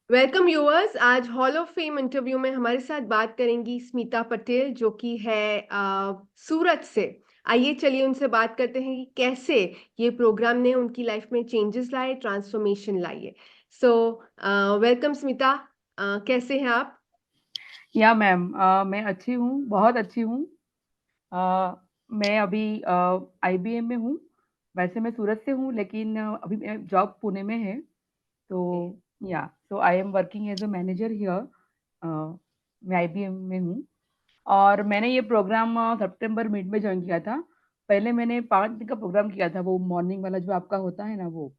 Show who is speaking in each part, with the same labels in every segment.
Speaker 1: Welcome viewers. आज hall of fame interview में हमारे साथ बात करेंगी स्मिता पटेल, जो कि है सूरत से। आइए चलिए उनसे बात करते हैं कि कैसे ये प्रोग्राम ने उनकी लाइफ में चेंजेस लाए, ट्रांसफॉर्मेशन लाई है। So welcome Smita. कैसे हैं आप?
Speaker 2: या मैम, मैं अच्छी हूँ, बहुत अच्छी हूँ। अ, मैं अभी आईबीएम में हूँ। वैसे मैं सूरत से हूँ, लेकिन अभी मैं जॉब पुणे में है। तो yeah so I am working as a manager here. मैं आईबीएम में हूँ और मैंने ये प्रोग्राम सितंबर मिड में ज्वाइन किया था। पहले मैंने 5 दिन का प्रोग्राम किया था, वो मॉर्निंग वाला जो आपका होता है ना वो।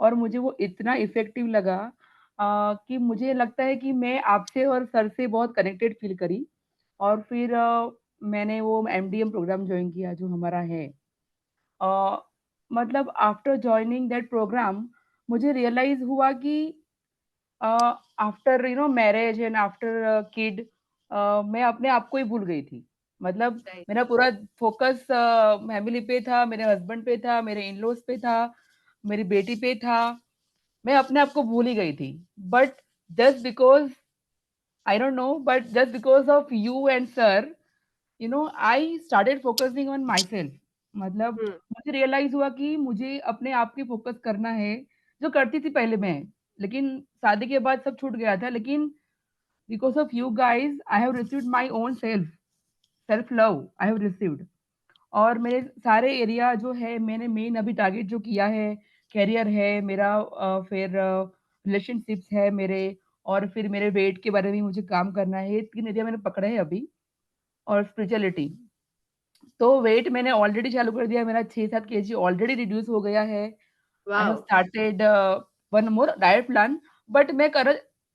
Speaker 2: और मुझे वो इतना इफ़ेक्टिव लगा कि मुझे लगता है कि मैं आपसे और सर से बहुत कनेक्टेड फ़ील करी। और फिर मैंने वो एमडीएम प्रोग्राम जॉइन किया जो हमारा है। अ, मतलब आफ्टर जॉइनिंग दैट प्रोग्राम मुझे रियलाइज़ हुआ कि after marriage and after kid मैं अपने आप को ही भूल गई थी। मतलब
Speaker 1: राइट।
Speaker 2: मेरा पूरा फ़ोकस फैमिली पे था, मेरे हस्बैंड पे था, मेरे इन-लॉज़ पे था, मेरी बेटी पे था। मैं अपने आप को भूल ही गई थी। But just because I don't know, but just because of you and sir, I started focusing on my self. मतलब
Speaker 1: हम्म।
Speaker 2: मुझे रियलाइज़ हुआ कि मुझे अपने आप पे फ़ोकस करना है, जो करती थी पहले मैं। लेकिन शादी के बाद सब छूट गया था। लेकिन because of you guys I have received my own self love I have received. और मेरे सारे एरिया जो है मैंने मेन अभी टारगेट जो किया है, करियर है मेरा, फिर रिलेशनशिप्स है मेरे, और फिर मेरे वेट के बारे में मुझे काम करना है। ये 3 एरिया मैंने पकड़े हैं अभी। और स्पिरिचुअलिटी। तो वेट मैंने ऑलरेडी चालू कर दिया, मेरा 6-7 केजी ऑलरेडी रिड्यूस हो गया है। I have
Speaker 1: wow.
Speaker 2: Started one more diet plan. But मैं कर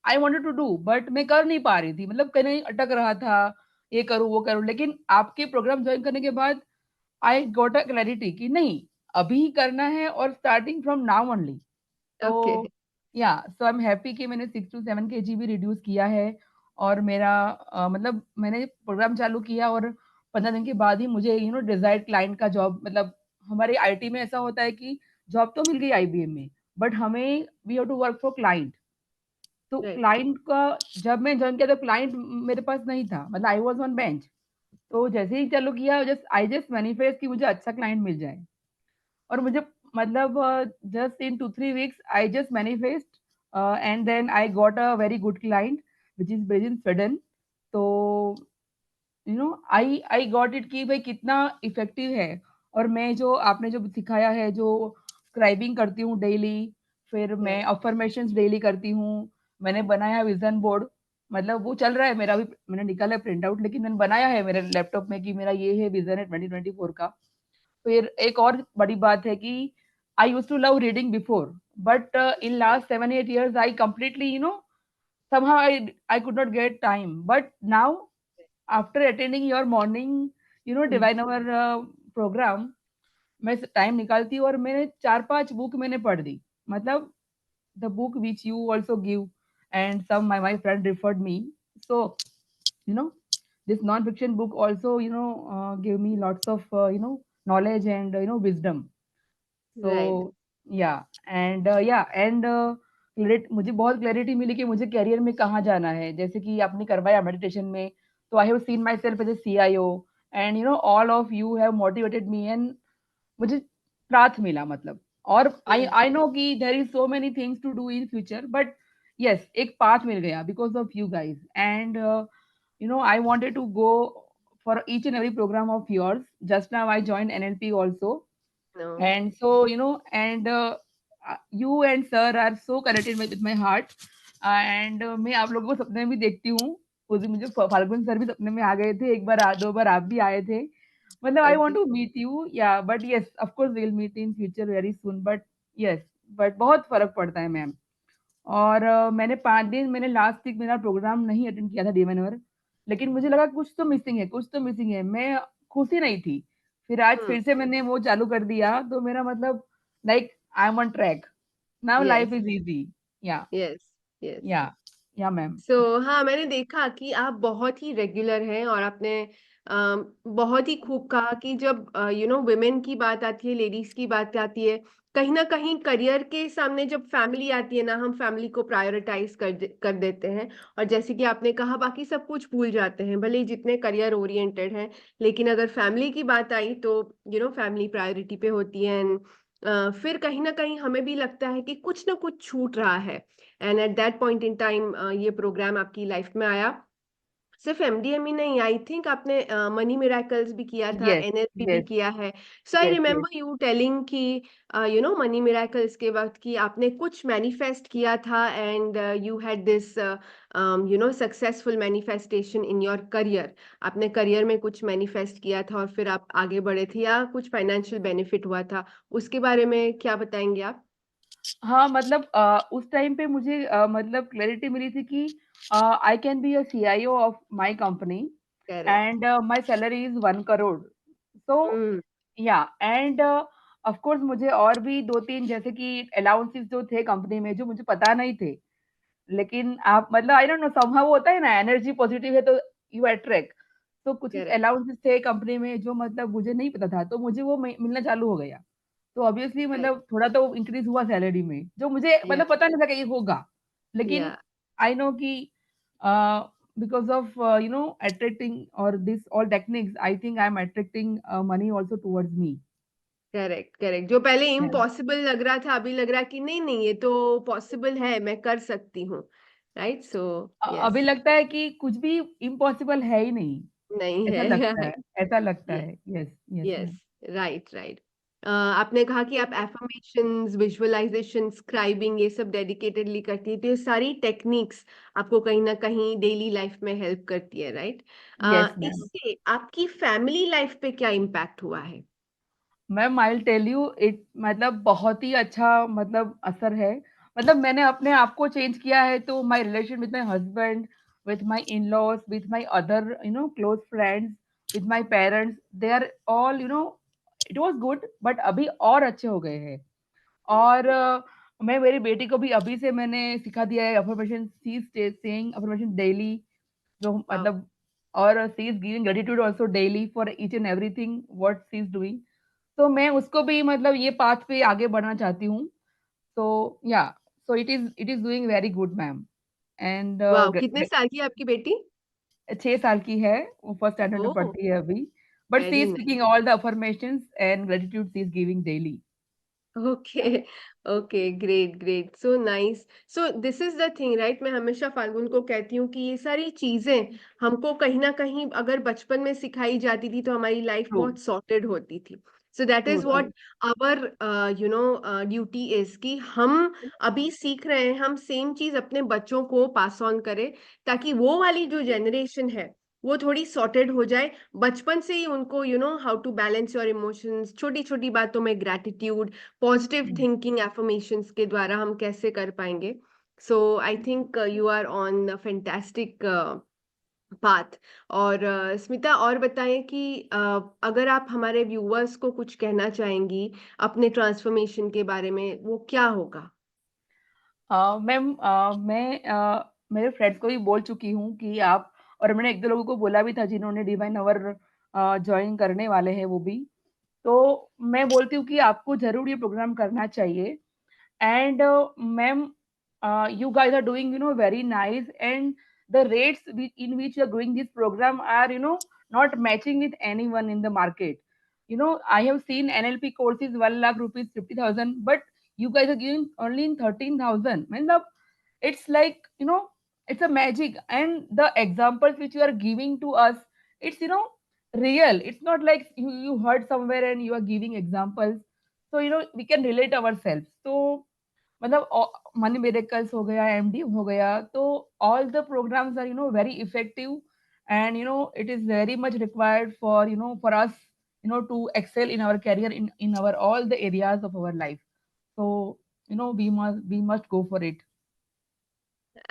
Speaker 2: I wanted to do, but मैं कर नहीं पा रही थी। मतलब कहीं न कहीं अटक रहा था, ये करूँ, वो करूँ। लेकिन आपके प्रोग्राम जॉइन करने के बाद आई गॉट अ क्लैरिटी कि नहीं, अभी ही करना है और स्टार्टिंग फ्रॉम नाउ ओनली। तो
Speaker 1: ओके।
Speaker 2: या सो आई एम हैप्पी कि मैंने 6 टू 7 केजी भी रिड्यूस किया है। और मेरा मतलब मैंने प्रोग्राम चालू किया और 15 दिन के बाद ही मुझे डिज़ायर्ड क्लाइंट का जॉब, मतलब हमारे आईटी में ऐसा होता है कि जॉब तो मिल गई आईबीएम में, बट हमें we have to work for client. तो
Speaker 1: राइट।
Speaker 2: क्लाइंट का जब मैं जॉइन किया तो क्लाइंट मेरे पास नहीं था, मतलब आई वाज़ ऑन बेंच। तो जैसे ही चालू किया, जस्ट मैनिफेस्ट कि मुझे अच्छा क्लाइंट मिल जाए। और मुझे मतलब just in 2-3 weeks I just manifest and then I got a very good client which is based in Sweden. तो आई गॉट इट कि भाई कितना इफ़ेक्टिव है। और मैं जो आपने जो सिखाया है, जो स्क्राइबिंग करती हूँ डेली, फिर मैं
Speaker 1: यस।
Speaker 2: अफ़र्मेशंस डेली करती हूँ। मैंने बनाया विज़न बोर्ड, मतलब वो चल रहा है मेरा, अभी मैंने निकाला है प्रिंट आउट, लेकिन मैंने बनाया है मेरे लैपटॉप में कि मेरा ये है विज़न है 2024 का। फिर एक और बड़ी बात है कि I used to love reading before, but in last 7-8 years I completely somehow I could not get time. But now, after attending your morning divine hour program, मैं टाइम निकालती हूँ और मैंने 4-5 बुक मैंने पढ़ दी। मतलब the book which you also give and some my friend referred me. So you know this non-fiction book also gave me lots of knowledge and wisdom.
Speaker 1: Right.
Speaker 2: So yeah, and मुझे बहुत clarity मिली कि मुझे career में कहाँ जाना है। जैसे कि आपने करवाया मेडिटेशन में, तो I have seen myself as a CIO and all of you have motivated me and मुझे पाथ मिला मतलब। और आई
Speaker 1: हम्म।
Speaker 2: आई नो कि there is so many things to do in future, but yes एक path मिल गया because of you guys. And I wanted to go for each and every program of yours. Just now I joined NLP also.
Speaker 1: No.
Speaker 2: And so, and you and sir are so connected with my heart. And मैं आप लोगों को सपने में भी देखती हूँ। उस दिन मुझे फाल्गुन सर भी सपने में आ गए थे। एक बार 2 बार आप भी आए थे। मतलब I want
Speaker 1: okay.
Speaker 2: To meet you, yeah but yes of course we will meet in future very soon. But yes, but बहुत फ़र्क पड़ता है मैम। और मैंने 5 दिन, मैंने लास्ट वीक मेरा प्रोग्राम नहीं अटेंड किया था डिवाइन आवर, लेकिन मुझे लगा कुछ तो मिसिंग है, कुछ तो मिसिंग है। मैं खुश ही नहीं थी। फिर आज
Speaker 1: हम्म।
Speaker 2: फिर से मैंने वो चालू कर दिया, तो मेरा मतलब like I am on track. Now life
Speaker 1: yes.
Speaker 2: Is easy. या,
Speaker 1: यस। यस।
Speaker 2: या, या मैम।
Speaker 1: हाँ, मैंने देखा कि आप बहुत ही रेगुलर हैं और आपने बहुत ही खूब कहा कि जब वुमेन की बात आती है, लेडीज की बात आती है, कहीं ना कहीं करियर के सामने जब फैमिली आती है ना, हम फैमिली को प्रायोरिटाइज कर देते हैं। और जैसे कि आपने कहा, बाकी सब कुछ भूल जाते हैं, भले ही जितने करियर ओरिएंटेड हैं, लेकिन अगर फैमिली की बात आई तो फैमिली प्रायोरिटी पे होती है। फिर कहीं ना कहीं हमें भी लगता है कि कुछ ना कुछ छूट रहा है। And at that point in time ये प्रोग्राम आपकी लाइफ में आया। सिर्फ एमडीएम ही नहीं, आई थिंक आपने मनी मिराकल्स भी किया था,
Speaker 2: यस,
Speaker 1: एनएलपी भी
Speaker 2: यस,
Speaker 1: किया है। So I
Speaker 2: yes, yes,
Speaker 1: remember you telling कि मनी मिराकल्स के वक्त कि आपने कुछ मैनिफेस्ट किया था, and you had this successful manifestation in your career. आपने करियर में कुछ मैनिफेस्ट किया था और फिर आप आगे बढ़े थे, या कुछ फाइनेंशियल बेनिफिट हुआ था, उसके बारे में क्या बताएंगे आप?
Speaker 2: हाँ, मतलब उस टाइम पे मुझे मतलब क्लैरिटी मिली थी कि I can be a CEO of my company
Speaker 1: correct.
Speaker 2: And my salary is 1 crore. So
Speaker 1: hmm.
Speaker 2: Yeah and of course मुझे और भी 2-3 जैसे कि अलाउंसेस जो थे कंपनी में जो मुझे पता नहीं थे। लेकिन आप मतलब आई डोंट नो समहाउ वो होता है ना एनर्जी पॉजिटिव है तो यू अट्रैक्ट। तो कुछ
Speaker 1: करेक्ट।
Speaker 2: अलाउंसेस थे कंपनी में जो मतलब मुझे नहीं पता था, तो मुझे वो मिलना चालू हो गया। तो ऑब्वियसली
Speaker 1: करेक्ट।
Speaker 2: मतलब थोड़ा तो इंक्रीज़ हुआ सैलरी में, जो मुझे
Speaker 1: या।
Speaker 2: मतलब पता नहीं था कि ये होगा।
Speaker 1: या।
Speaker 2: लेकिन आई नो कि अ, बिकॉज़ ऑफ अट्रैक्टिंग और this all techniques I think I am attracting money also towards me.
Speaker 1: Correct, correct. जो पहले
Speaker 2: या
Speaker 1: इम्पॉसिबल लग रहा था, अभी लग रहा है कि नहीं नहीं, ये तो पॉसिबल है, मैं कर सकती हूँ। राइट, सो
Speaker 2: अभी
Speaker 1: यस।
Speaker 2: लगता है कि कुछ भी इम्पॉसिबल है ही नहीं,
Speaker 1: नहीं
Speaker 2: ऐसा
Speaker 1: है।
Speaker 2: लगता है ऐसा लगता
Speaker 1: यस।
Speaker 2: है। Yes, yes
Speaker 1: yes.
Speaker 2: Ma'am.
Speaker 1: Right, right. आपने कहा कि आप एफर्मेशंस, विजुअलाइजेशन, स्क्राइबिंग, ये सब डेडिकेटेडली करती है, तो ये सारी टेक्निक्स आपको कहीं ना कहीं डेली लाइफ में हेल्प करती है, राइट?
Speaker 2: Yes ma'am.
Speaker 1: इससे आपकी फैमिली लाइफ पे क्या इम्पैक्ट हुआ है?
Speaker 2: Ma'am I will tell you it मतलब बहुत ही अच्छा मतलब असर है। मतलब मैंने अपने आप को चेंज किया है तो my relation with my husband, with my in laws, with my other close friends, with my parents, they are all it was good but अभी और अच्छे हो गए हैं। और मैं मेरी बेटी को भी अभी से मैंने सिखा दिया है affirmation she is saying affirmation daily जो
Speaker 1: वाओ।
Speaker 2: मतलब और she is giving gratitude also daily for each and everything what she is doing. तो मैं उसको भी मतलब ये पाथ पे आगे बढ़ना चाहती हूँ। तो yeah so it is doing very good ma'am and
Speaker 1: wow, कितने साल की है आपकी बेटी?
Speaker 2: 6 साल की है, वो फर्स्ट स्टैंडर्ड में
Speaker 1: ओह,
Speaker 2: पढ़ती है अभी। But she
Speaker 1: very
Speaker 2: is
Speaker 1: nice.
Speaker 2: Speaking all the affirmations and gratitude she is giving daily.
Speaker 1: Okay. Okay, great, great, so nice. So this is the thing, right? मैं हमेशा फाल्गुन को कहती हूँ कि ये सारी चीजें हमको कहीं ना कहीं अगर बचपन में सिखाई जाती थी तो हमारी लाइफ
Speaker 2: ट्रू,
Speaker 1: बहुत सॉर्टेड होती थी। So that
Speaker 2: true,
Speaker 1: is
Speaker 2: true.
Speaker 1: What our duty is, कि हम अभी सीख रहे हैं, हम सेम चीज अपने बच्चों को पास ऑन करें, ताकि वो वाली जो जनरेशन है वो थोड़ी सॉर्टेड हो जाए। बचपन से ही उनको how to balance your emotions, छोटी छोटी बातों में ग्रैटिट्यूड, पॉजिटिव
Speaker 2: हुँ।
Speaker 1: थिंकिंग, एफर्मेशंस के द्वारा हम कैसे कर पाएंगे। So I think you are on fantastic path. और स्मिता, और बताएं कि अगर आप हमारे व्यूअर्स को कुछ कहना चाहेंगी अपने ट्रांसफॉर्मेशन के बारे में, वो क्या होगा?
Speaker 2: मैम मैं मेरे फ्रेंड्स को भी बोल चुकी हूँ कि आप और मैंने 1-2 लोगों को बोला भी था जिन्होंने डिवाइन आवर जॉइन करने वाले हैं वो भी। तो मैं बोलती हूँ कि आपको ज़रूर ये प्रोग्राम करना चाहिए। And ma'am, you guys are doing very nice, and the rates in which you are doing this program are not matching with anyone in the market. I have seen NLP courses 1 lakh rupees 50,000, but you guys are giving only in 13,000. It's like it's a magic, and the examples which you are giving to us, it's real. It's not like you heard somewhere and you are giving examples, so we can relate ourselves. So मतलब money miracles हो गया, MDM हो गया, तो all the programs are very effective and it is very much required for for us to excel in our career in our all the areas of our life. So we must go for it.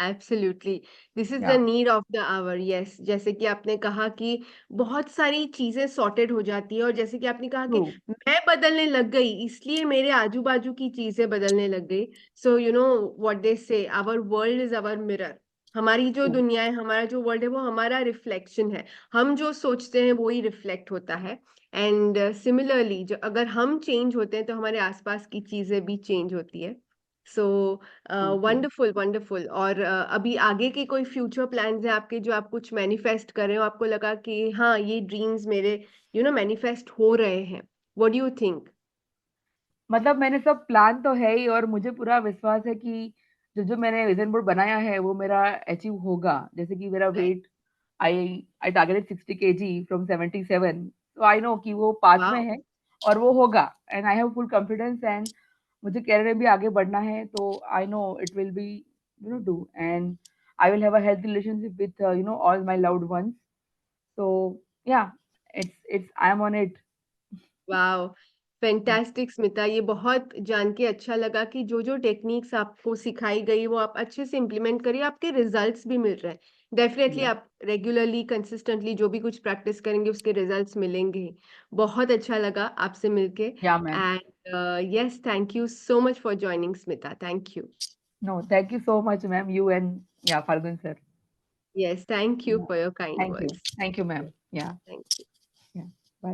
Speaker 1: Absolutely, this is the
Speaker 2: yeah
Speaker 1: need of the hour. Yes, जैसे कि आपने कहा कि बहुत सारी चीजें sorted हो जाती है, और जैसे कि आपने कहा कि
Speaker 2: ट्रू।
Speaker 1: मैं बदलने लग गई इसलिए मेरे आजू बाजू की चीजें बदलने लग गई। सो what they say, our world is our mirror. हमारी जो
Speaker 2: ट्रू।
Speaker 1: दुनिया है, हमारा जो वर्ल्ड है, वो हमारा रिफ्लेक्शन है। हम जो सोचते हैं वो ही रिफ्लेक्ट होता है। एंड सिमिलरली जो अगर हम चेंज होते हैं तो हमारे आसपास की चीजें भी चेंज होती है। So
Speaker 2: true, true.
Speaker 1: Wonderful wonderful. और अभी आगे के कोई फ्यूचर प्लान्स है आपके जो आप कुछ मैनिफेस्ट कर रहे हो, आपको लगा कि हाँ ये ड्रीम्स मेरे मैनिफेस्ट हो रहे हैं? What do you think?
Speaker 2: मतलब मैंने सब प्लान तो है ही और मुझे पूरा विश्वास है कि जो मैंने विज़न बोर्ड बनाया है वो मेरा अचीव होगा। जैसे कि मेरा weight I I targeted 60 KG from 77, तो आई नो कि वो पाथ में
Speaker 1: वाह।
Speaker 2: है और वो होगा। And I have full confidence and मुझे करियर में भी आगे बढ़ना है, तो I know it will be do and I will have a healthy relationship with all my loved ones. So yeah it's I am on it.
Speaker 1: वाह, fantastic Smita. ये बहुत जान के अच्छा लगा कि जो जो टेक्निक्स आपको सिखाई गई वो आप अच्छे से इम्प्लीमेंट करिए, आपके रिजल्ट्स भी मिल रहे हैं। डेफिनेटली
Speaker 2: या
Speaker 1: आप रेगुलरली कंसिस्टेंटली जो भी कुछ प्रैक्टिस करेंगे उसके रिजल्ट्स मिलेंगे ही। बहुत अच्छा लगा आपसे मिलके।
Speaker 2: या ma'am.
Speaker 1: And yes, thank you so much for joining Smita. Thank you.
Speaker 2: No, thank you so much, ma'am. You and yeah, Falgun sir.
Speaker 1: Yes, thank you
Speaker 2: Yeah.
Speaker 1: For your kind
Speaker 2: Thank you.
Speaker 1: Words.
Speaker 2: Thank you, ma'am. Yeah.
Speaker 1: Thank